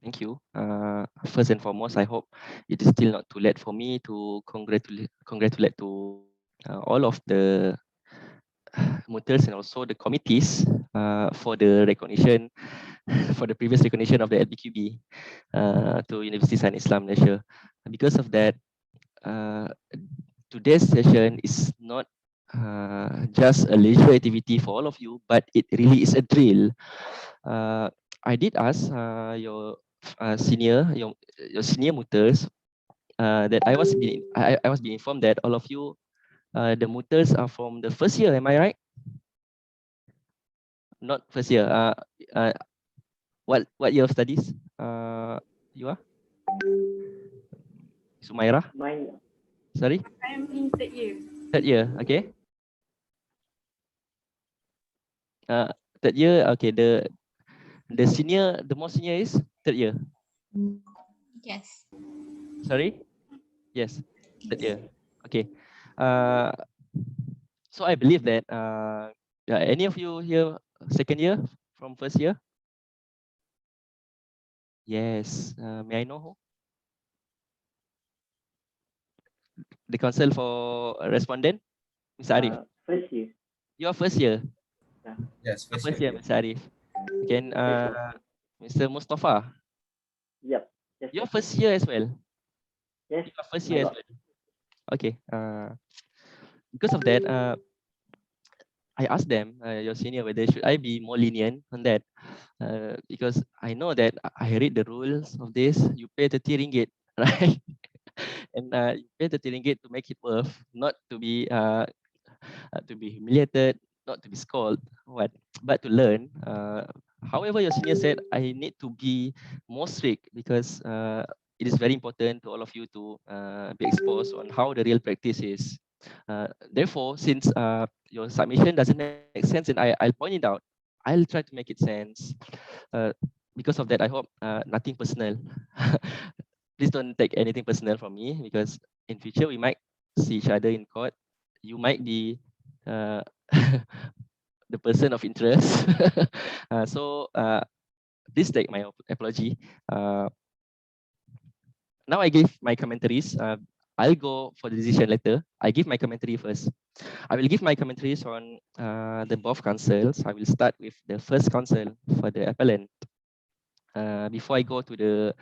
Thank you. First and foremost, I hope it is still not too late for me to congratulate to all of the muters and also the committees for the recognition for the previous recognition of the LPQB to University Science Islam Malaysia. Because of that, uh, today's session is not just a leisure activity for all of you, but it really is a drill. Uh, I did ask your senior muters that I was being informed that all of you the muters are from the first year. Am I right? Not first year. Uh, what year of studies? You are Sumaira. Mine, Sorry, I am in third year. third year. Okay. Uh, third year. Okay. The most senior is third year. Yes. Sorry. Yes, third Yes. year. Okay. Uh, so I believe that yeah, any of you here second year from first year? Yes. May I know who? The council for respondent, Mr. Arif. first year. You are first year. Yeah. Yes, You are first first year, year. Mr. Arif. Again, Yes, sir. Mr. Mustafa. Yep. Yes, You sir. are first year as well. Yes, You are first my year as God. well. Okay. Because of that, I asked them, your senior, whether should I be more lenient on that, because I know that I read the rules of this. You pay 30 ringgit, right? And you pay 30 ringgit to make it worth, not to be humiliated, not to be scolded, what, but to learn. However, your senior said I need to be more strict because it is very important to all of you to be exposed on how the real practice is. Therefore, since your submission doesn't make sense, and I'll point it out, I'll try to make it sense. Uh, because of that, I hope nothing personal. Please don't take anything personal from me because in future we might see each other in court. You might be uh, the person of interest. So please take my apology. Now I give my commentaries. I'll go for the decision later. I give my commentary first. I will give my commentaries on the both councils. I will start with the first council for the appellant. Before I go to the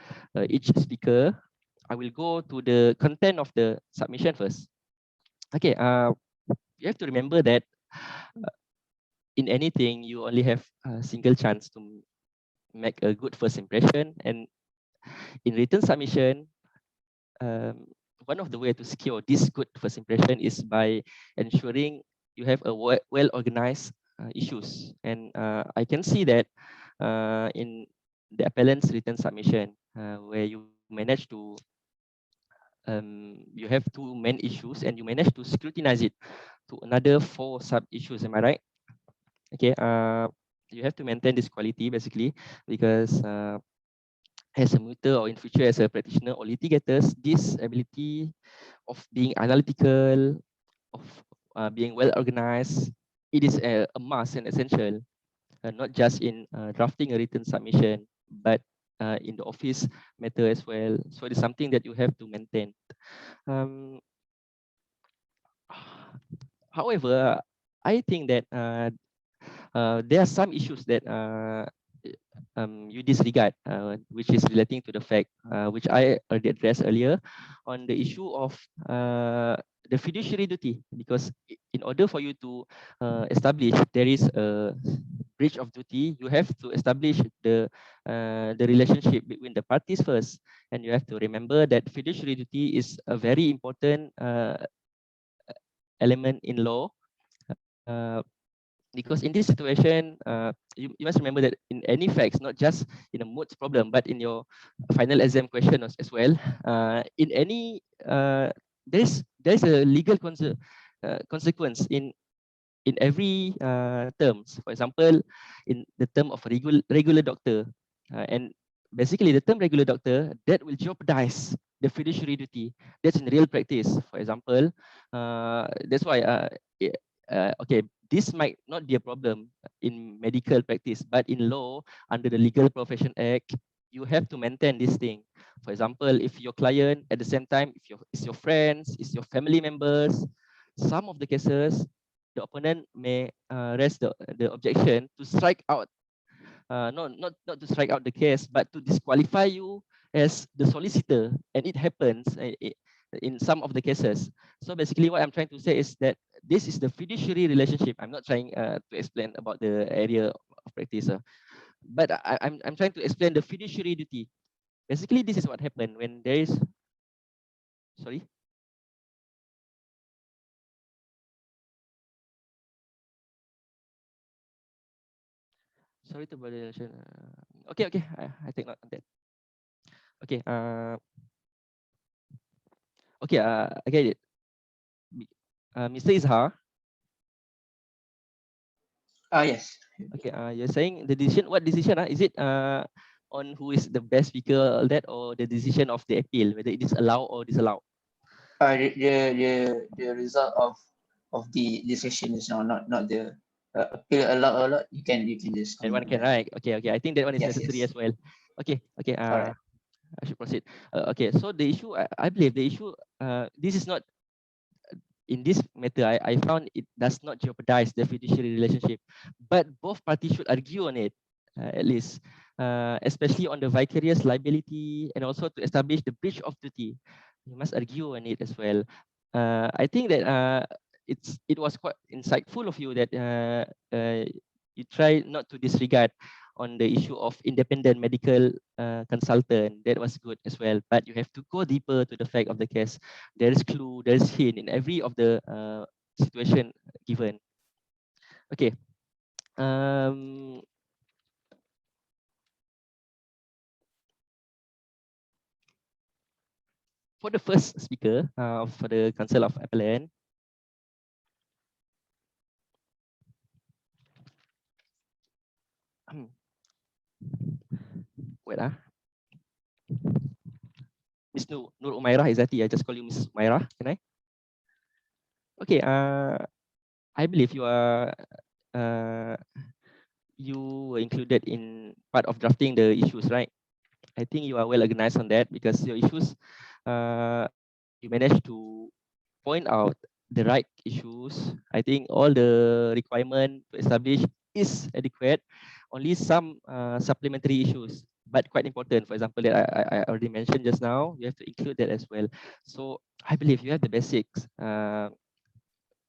each speaker, I will go to the content of the submission first. Okay. You have to remember that in anything you only have a single chance to make a good first impression, and in written submission, um, one of the way to secure this good first impression is by ensuring you have a well organized issues. And I can see that in the appellant's written submission, where you manage to you have two main issues and you manage to scrutinize it to another four sub issues. Am I right? Okay. You have to maintain this quality basically because as a muter or in future as a practitioner or litigators, this ability of being analytical, of being well organized, it is a must and essential, not just in drafting a written submission, but in the office matter as well. So it is something that you have to maintain. Um, However, I think that there are some issues that you disregard, which is relating to the fact, which I already addressed earlier, on the issue of the fiduciary duty. Because in order for you to establish there is a breach of duty, you have to establish the relationship between the parties first, and you have to remember that fiduciary duty is a very important element in law. Uh, because in this situation, you must remember that in any facts, not just in a moods problem, but in your final exam question as well, in any there's a legal consequence in every terms. For example, in the term of regular doctor, and basically the term regular doctor that will jeopardize the fiduciary duty. That's in real practice. For example, that's why okay, this might not be a problem in medical practice, but in law under the Legal Profession Act, you have to maintain this thing. For example, if your client at the same time, if it's your friends, it's your family members, some of the cases, the opponent may raise the objection to strike out, not to strike out the case, but to disqualify you as the solicitor, and it happens in some of the cases. So basically, what I'm trying to say is that this is the fiduciary relationship. I'm not trying to explain about the area of practice, but I'm trying to explain the fiduciary duty. Basically, this is what happened when there is, sorry. Sorry to bother you. Okay, okay, I take note on that. Okay, okay, I get it. Mr. Izhar, Yes. okay, you're saying the decision, what decision? Is it on who is the best speaker, all that, or the decision of the appeal, whether it is allowed or disallowed? The result of the decision is not the appeal a lot. You can just That one comment can, on that. right? Okay, okay. I think that one is Yes, necessary yes. as well. Okay, okay. All right. I should proceed. Okay, so the issue, I believe the issue, this is not, in this matter, I found it does not jeopardize the fiduciary relationship, but both parties should argue on it, at least, especially on the vicarious liability and also to establish the breach of duty. You must argue on it as well. I think that it was quite insightful of you that you try not to disregard on the issue of independent medical consultant. That was good as well, but you have to go deeper to the fact of the case. There is clue, there is hint in every of the situation given. Okay. Um, for the first speaker, for the Council of Appellant, wait, Miss Nur Umairah Izzati. I just call you Miss Umairah. Can I? Okay. I believe uh, you were included in part of drafting the issues, right? I think you are well organized on that because your issues, you managed to point out the right issues. I think all the requirement to establish is adequate. Only some supplementary issues, but quite important. For example, that I already mentioned just now, you have to include that as well. So I believe you have the basics,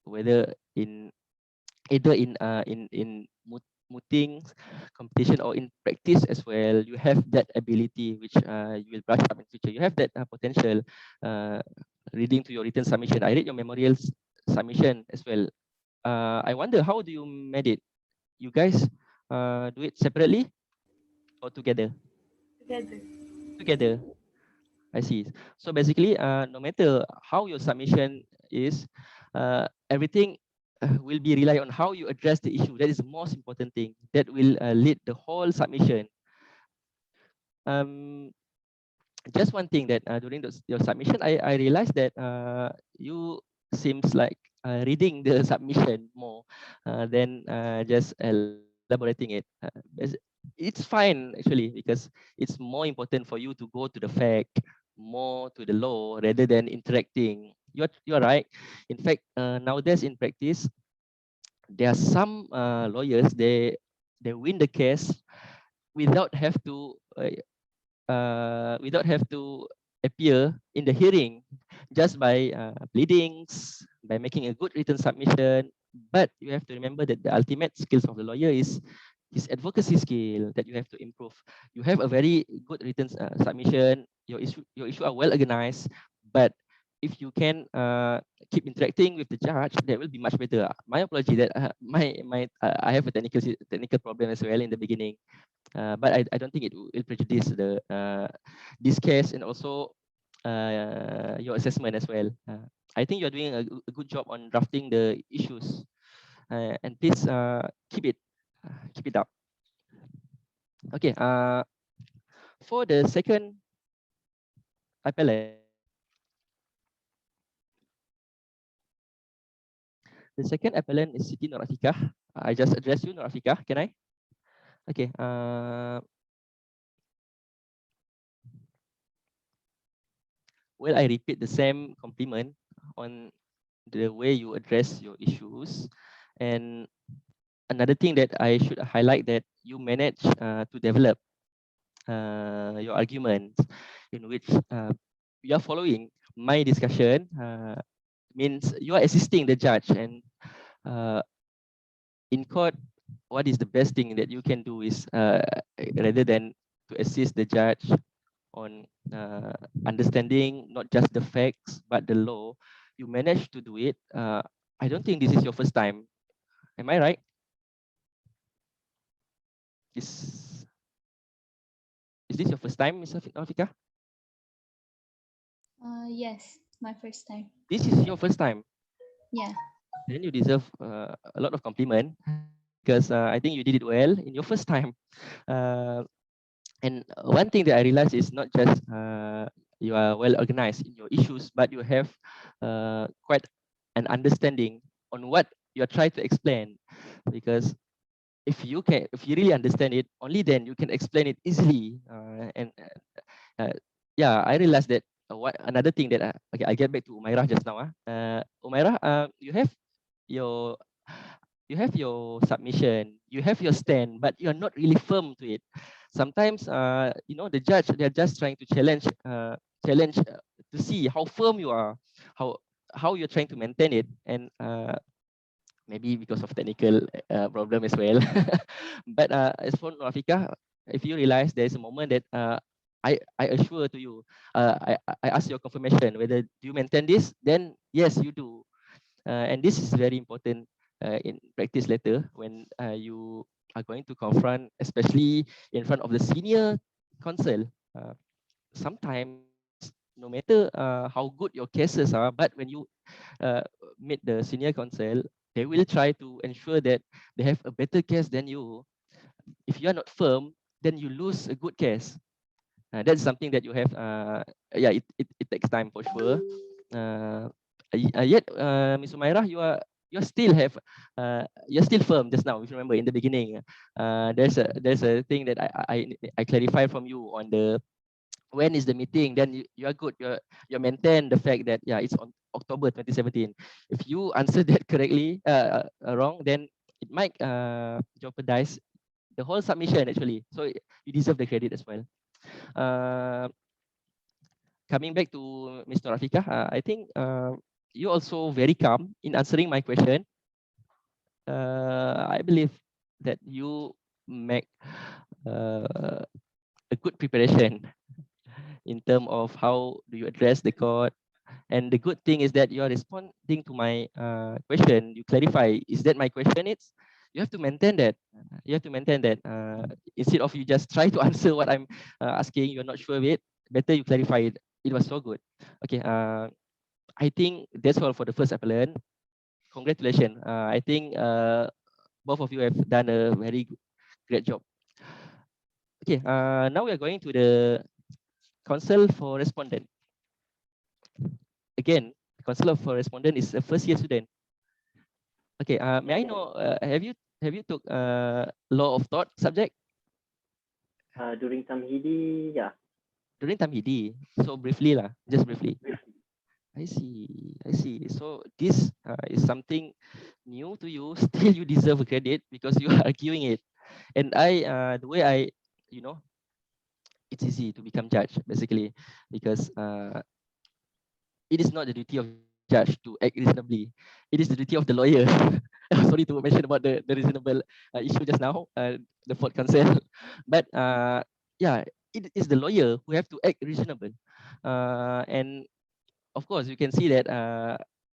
whether in either in mooting competition or in practice as well. You have that ability which you will brush up in future. You have that potential. uh, Reading to your written submission, I read your memorial submission as well. I wonder, how do you made it? You guys do it separately or together? Together. I see. So basically, no matter how your submission is, everything will be rely on how you address the issue. That is the most important thing. That will lead the whole submission. Um, just one thing that during your submission, I realized that you seems like reading the submission more than just elaborating it. It's fine actually because it's more important for you to go to the fact, more to the law rather than interacting. You're right. In fact, nowadays in practice, there are some lawyers, they win the case without without have to appear in the hearing, just by pleadings, by making a good written submission. But you have to remember that the ultimate skills of the lawyer is his advocacy skill that you have to improve. You have a very good written submission. Your issue are well organized, but if you can keep interacting with the judge, that will be much better. My apology that I have a technical problem as well in the beginning. But I don't think it will prejudice this case and also your assessment as well. I think you're doing a good job on drafting the issues, and please keep it up. Okay. For the second appellant, the second appellant is Siti Nur Afikah. I just address you, Nur Afikah. Can I? Okay. will I repeat the same compliment on the way you address your issues. And another thing that I should highlight, that you manage to develop your arguments, in which you are following my discussion, means you are assisting the judge. And in court, what is the best thing that you can do is, rather than to assist the judge on understanding not just the facts but the law, you manage to do it. I don't think this is your first time. Am I right? Is this your first time, Ms. Afika? Yes, my first time. This is your first time. Yeah. Then you deserve a lot of compliment, because I think you did it well in your first time. And one thing that I realized is not just you are well organized in your issues, but you have quite an understanding on what you are trying to explain. Because if you really understand it, only then you can explain it easily. Yeah, I realized that what another thing that okay, I get back to Umairah just now. Umairah, your you have your submission, you have your stand, but you're not really firm to it. Sometimes, the judge, they're just trying to challenge to see how firm you are, how you're trying to maintain it, and maybe because of technical problem as well. But as for Rafika, if you realize there's a moment that I assure to you, I ask your confirmation whether do you maintain this, then yes, you do. And this is very important in practice later when you are going to confront, especially in front of the senior counsel. Sometimes, no matter how good your cases are, but when you meet the senior counsel, they will try to ensure that they have a better case than you. If you are not firm, then you lose a good case. That's something that you have. Yeah, it takes time for sure. Yet, Ms. Umairah, you still have you're still firm just now. If you remember in the beginning, there's a thing that I clarified from you on the when is the meeting. Then you are good. You maintain the fact that yeah, it's on October 2017. If you answer that correctly, wrong, then it might jeopardize the whole submission actually. So you deserve the credit as well. Uh, Coming back to Mr. Rafika, I think you also very calm in answering my question. I believe that you make a good preparation in terms of how do you address the court. And the good thing is that you are responding to my question. You clarify, is that my question? You have to maintain that. You have to maintain that. Instead of you just try to answer what I'm asking, you're not sure of it. Better you clarify it. It was so good. Okay. I think that's all for the first appellant. Congratulations. I think both of you have done a very great job. Okay. Now we are going to the counsel for respondent. Again, counsel for respondent is a first year student. Okay. May I know, have you took law of tort subject? During Tamhidi, yeah. During Tamhidi. So briefly lah, just briefly. Briefly. I see. So this is something new to you. Still, you deserve credit because you are arguing it. And the way it's easy to become judge basically because it is not the duty of judge to act reasonably. It is the duty of the lawyer. Sorry to mention about the reasonable issue just now, the Fort Council. But yeah, it is the lawyer who have to act reasonable. And of course, you can see that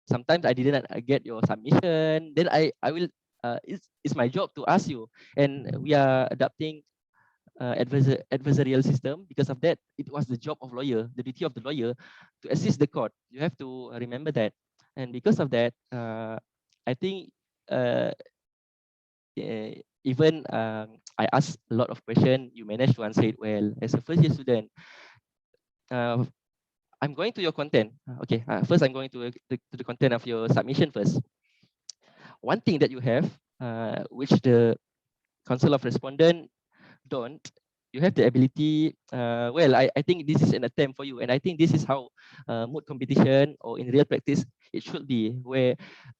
sometimes I didn't get your submission. Then I will. It's my job to ask you, and we are adapting adversarial system. Because of that, it was the job of lawyer, the duty of the lawyer, to assist the court. You have to remember that. And because of that, I think even I asked a lot of questions, you managed to answer it well. As a first year student, I'm going to your content. Okay, first I'm going to the content of your submission first. One thing that you have, which the counsel of respondent don't, you have the ability. Well, I think this is an attempt for you, and I think this is how mood competition or in real practice it should be, where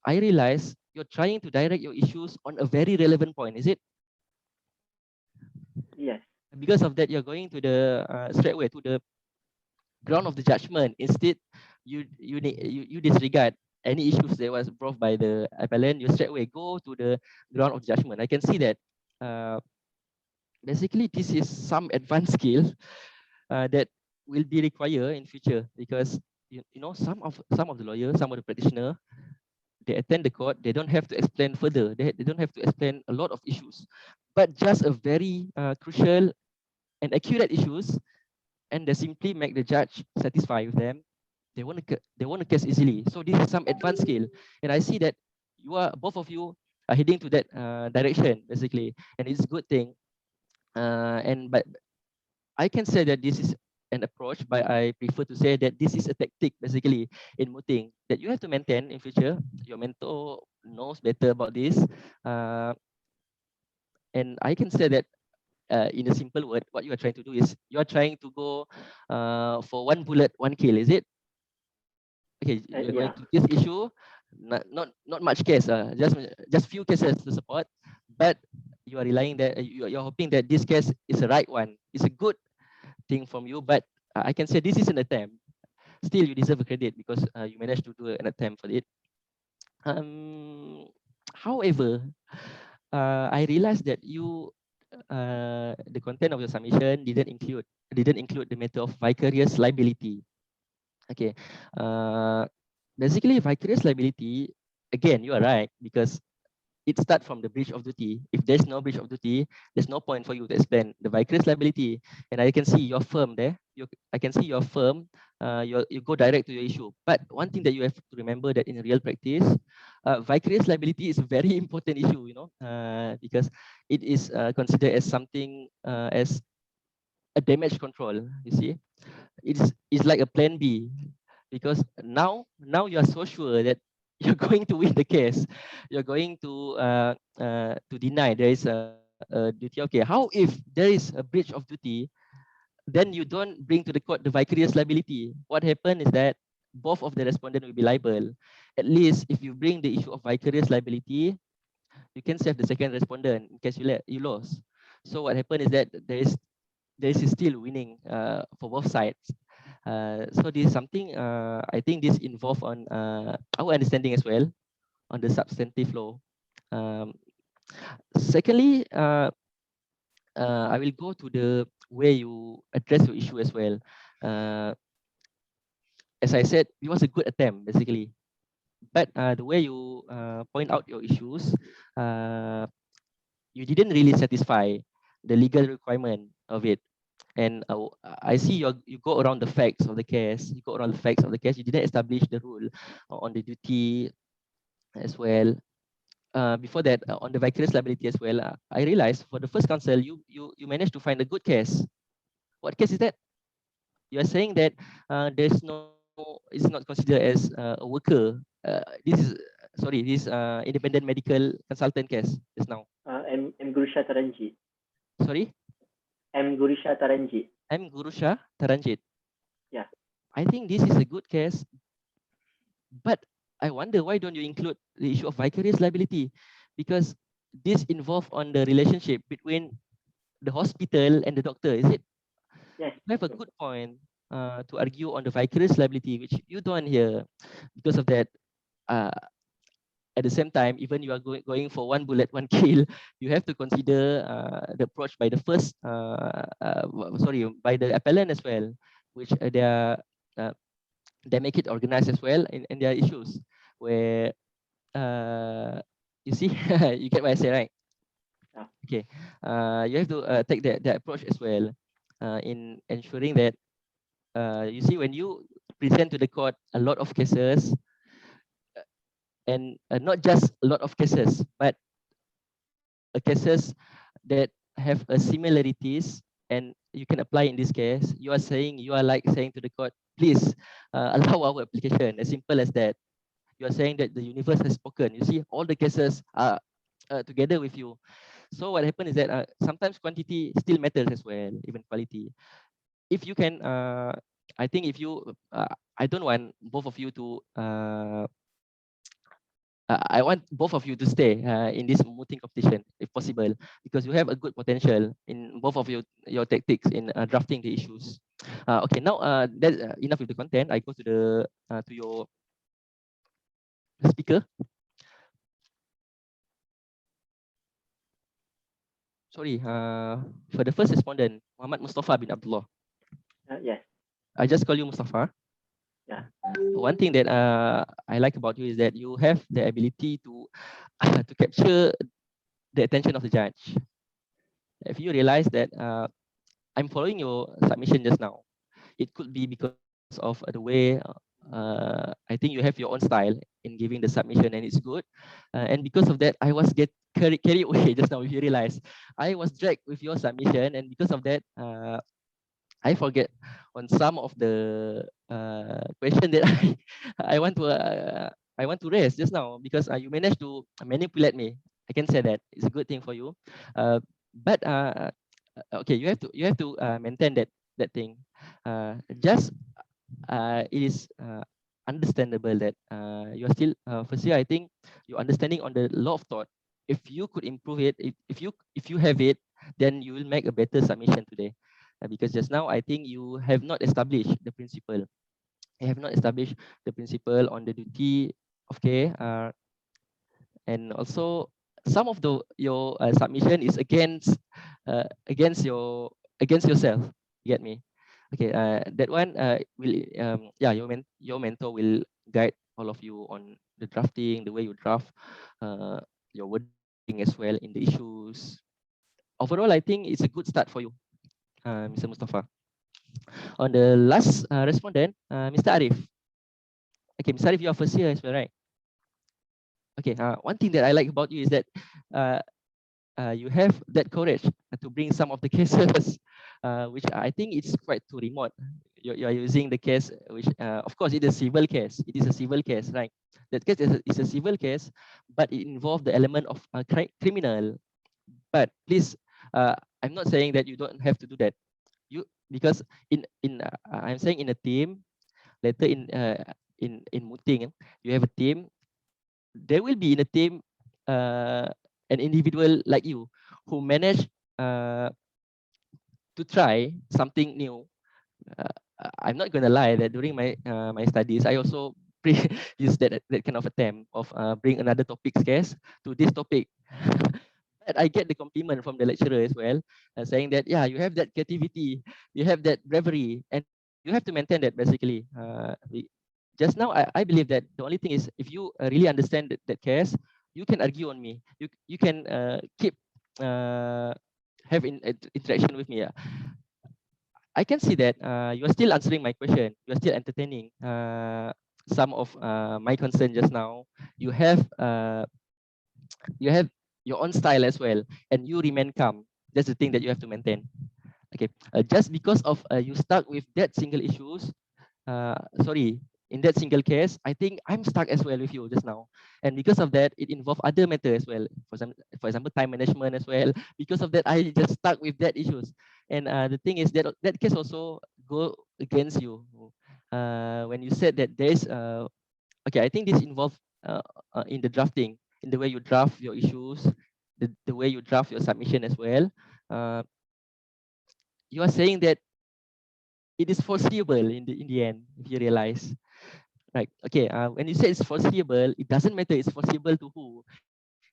I realize you're trying to direct your issues on a very relevant point. Is it? Yes. Because of that, you're going to the straight away to the ground of the judgment. Instead, you disregard any issues that was brought by the appellant. You straight away go to the ground of judgment. I can see that. Basically, this is some advanced skill that will be required in future, because you know some of the lawyers, some of the practitioner, they attend the court, they don't have to explain further, they don't have to explain a lot of issues, but just a very crucial and accurate issues, and they simply make the judge satisfied with them. They want to case easily. So this is some advanced skill, and I see that both of you are heading to that direction basically, and it's a good thing. But I can say that this is an approach, but I prefer to say that this is a tactic basically in mooting that you have to maintain in future. Your mentor knows better about this, uh, and I can say that in a simple word, what you are trying to do is you are trying to go for one bullet, one kill. Is it? Okay, you're going Yeah. to this issue, not much case, just few cases to support, but you are relying that you're hoping that this case is the right one. It's a good thing from you, but I can say this is an attempt. Still, you deserve a credit because you managed to do an attempt for it. However, I realized that the content of your submission didn't include the matter of vicarious liability. Okay, basically vicarious liability. Again, you are right, because it starts from the breach of duty. If there's no breach of duty, there's no point for you to explain the vicarious liability. And I can see your firm there. I can see your firm. You go direct to your issue. But one thing that you have to remember that in real practice, vicarious liability is a very important issue. Because it is considered as something as a damage control. You see, it's like a plan B, because now you are so sure that you're going to win the case, you're going to deny there is a duty. Okay, how if there is a breach of duty, then you don't bring to the court the vicarious liability. What happened is that both of the respondent will be liable. At least if you bring the issue of vicarious liability, you can save the second respondent in case you lost. So what happened is that there is still winning for both sides. So this is something I think this involve on our understanding as well on the substantive law. Um, Secondly, I will go to the way you address your issue as well. Uh, as I said, it was a good attempt basically, but the way you point out your issues, uh, you didn't really satisfy the legal requirement of it. And I see you go around the facts of the case. You go around the facts of the case. You didn't establish the rule on the duty as well. Before that, on the vicarious liability as well, I realized for the first counsel, you managed to find a good case. What case is that? You are saying that it's not considered as a worker. This is sorry, this independent medical consultant case just now. M. Gurusha Taranjit. Sorry, M. Gurusha Taranjit. M. Gurusha Taranjit. Yeah. I think this is a good case, but I wonder why don't you include the issue of vicarious liability, because this involves on the relationship between the hospital and the doctor. Is it? Yes. You have a good point to argue on the vicarious liability, which you don't here. Because of that, uh, at the same time, even you are going for one bullet, one kill, you have to consider the approach by the by the appellant as well, which they make it organized as well in their issues, where you see, you get what I say, right? Yeah. Okay, you have to take that approach as well in ensuring that you see when you present to the court a lot of cases, and not just a lot of cases, but cases that have a similarities, and you can apply in this case. You are like saying to the court, please allow our application. As simple as that. You are saying that the universe has spoken. You see, all the cases are together with you. So what happened is that sometimes quantity still matters as well, even quality. If you can, I think if you, I don't want both of you to, I want both of you to stay in this mooting competition if possible, because you have a good potential in both of your tactics in drafting the issues. Okay, now that's enough with the content. I go to the to your speaker. Sorry, for the first respondent, Muhammad Mustafa bin Abdullah. Yes. I just call you Mustafa. Yeah. One thing that I like about you is that you have the ability to to capture the attention of the judge. If you realize that I'm following your submission just now, it could be because of the way I think you have your own style in giving the submission, and it's good. And because of that, I was carried away just now. If you realize, I was dragged with your submission, and because of that, I forget on some of the question that I want to raise just now, because you managed to manipulate me. I can say that it's a good thing for you. But okay, you have to maintain that thing. Just it is understandable that you are still first year. I think your understanding on the law of thought, if you could improve it, if you have it, then you will make a better submission today. Because just now I think you have not established the principle. You have not established the principle on the duty of care, and also some of your submission is against yourself. You get me? Okay, that one will yeah, your mentor will guide all of you on the drafting, the way you draft, your wording as well in the issues. Overall, I think it's a good start for you, Mr. Mustafa. On the last respondent, Mr. Arif. Okay, Mr. Arif, you are first year as well, right? Okay, one thing that I like about you is that you have that courage to bring some of the cases, which I think it's quite too remote. You are using the case, which of course it is a civil case. It is a civil case, right? That case is a civil case, but it involves the element of criminal. But please, I'm not saying that you don't have to do that. You, because I'm saying in a team, later in mooting, you have a team. There will be in a team an individual like you who manage to try something new. I'm not gonna lie that during my studies, I also use that kind of attempt of bring another topic's case to this topic. But I get the compliment from the lecturer as well, saying that yeah, you have that creativity, you have that bravery, and you have to maintain that basically. Just now, I believe that the only thing is if you really understand that case, you can argue on me. You can keep have interaction with me. I can see that you are still answering my question. You are still entertaining some of my concern just now. You have your own style as well, and you remain calm. That's the thing that you have to maintain. Okay, just because of you stuck with that single issues, sorry, in that single case, I think I'm stuck as well with you just now. And because of that, it involves other matters as well. For example, time management as well. Because of that, I just stuck with that issues. And the thing is that that case also go against you. When you said that there is, okay, I think this involves in the drafting, in the way you draft your issues, the way you draft your submission as well. You are saying that it is foreseeable in the end, if you realize. Right. Okay. When you say it's foreseeable, it doesn't matter it's foreseeable to who,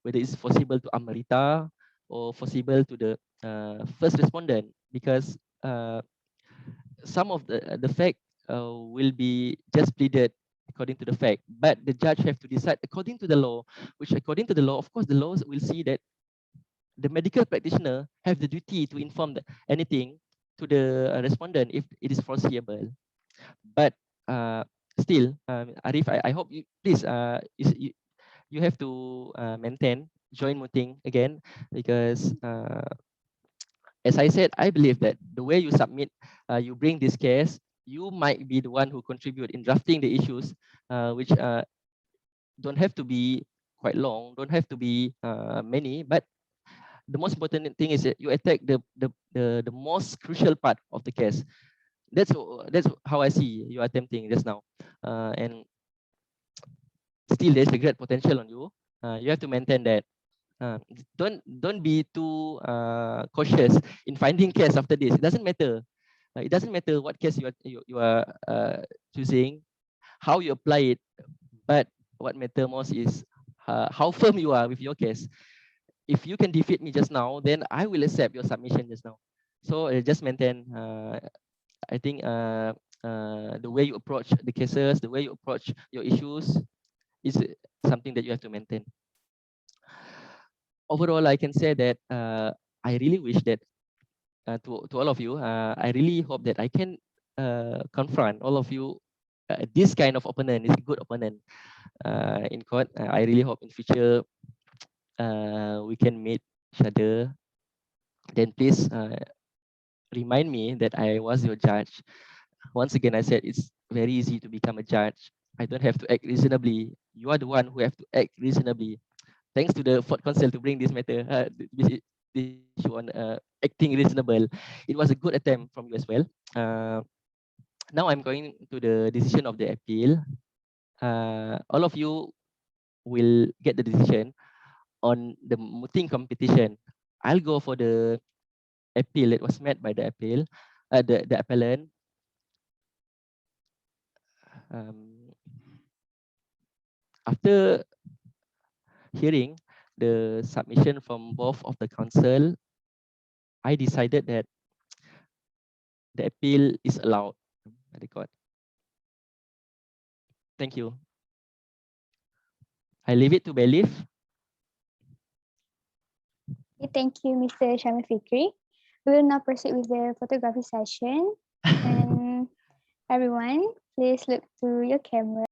whether it's foreseeable to Amrita or foreseeable to the first respondent, because some of the fact will be just pleaded according to the fact, but the judge have to decide according to the law, which according to the law, of course, the laws will see that the medical practitioner have the duty to inform anything to the respondent if it is foreseeable. But still, Arif, I hope you please you have to maintain joint mooting again, because as I said, I believe that the way you submit, you bring this case, you might be the one who contribute in drafting the issues, which don't have to be quite long, don't have to be many, but the most important thing is that you attack the most crucial part of the case. That's how I see you attempting just now, and still there's a great potential on you. You have to maintain that. Don't be too cautious in finding case after this. It doesn't matter. It doesn't matter what case you are choosing, how you apply it, but what matters most is how firm you are with your case. If you can defeat me just now, then I will accept your submission just now. So just maintain. I think the way you approach the cases, the way you approach your issues, is something that you have to maintain. Overall, I can say that I really wish that to all of you, I really hope that I can confront all of you. This kind of opponent is a good opponent in court. I really hope in future we can meet each other. Then please remind me that I was your judge. Once again, I said it's very easy to become a judge. I don't have to act reasonably. You are the one who have to act reasonably. Thanks to the Fourth Council to bring this matter, this issue on acting reasonable. It was a good attempt from you as well. Now I'm going to the decision of the appeal. All of you will get the decision on the mooting competition. I'll go for the appeal that was made by the appeal, the appellant. After hearing the submission from both of the counsel, I decided that the appeal is allowed by the court. Thank you. I leave it to bailiff. Okay, thank you, Mr. Syamil Fikri. We will now proceed with the photography session. And everyone, please look to your camera.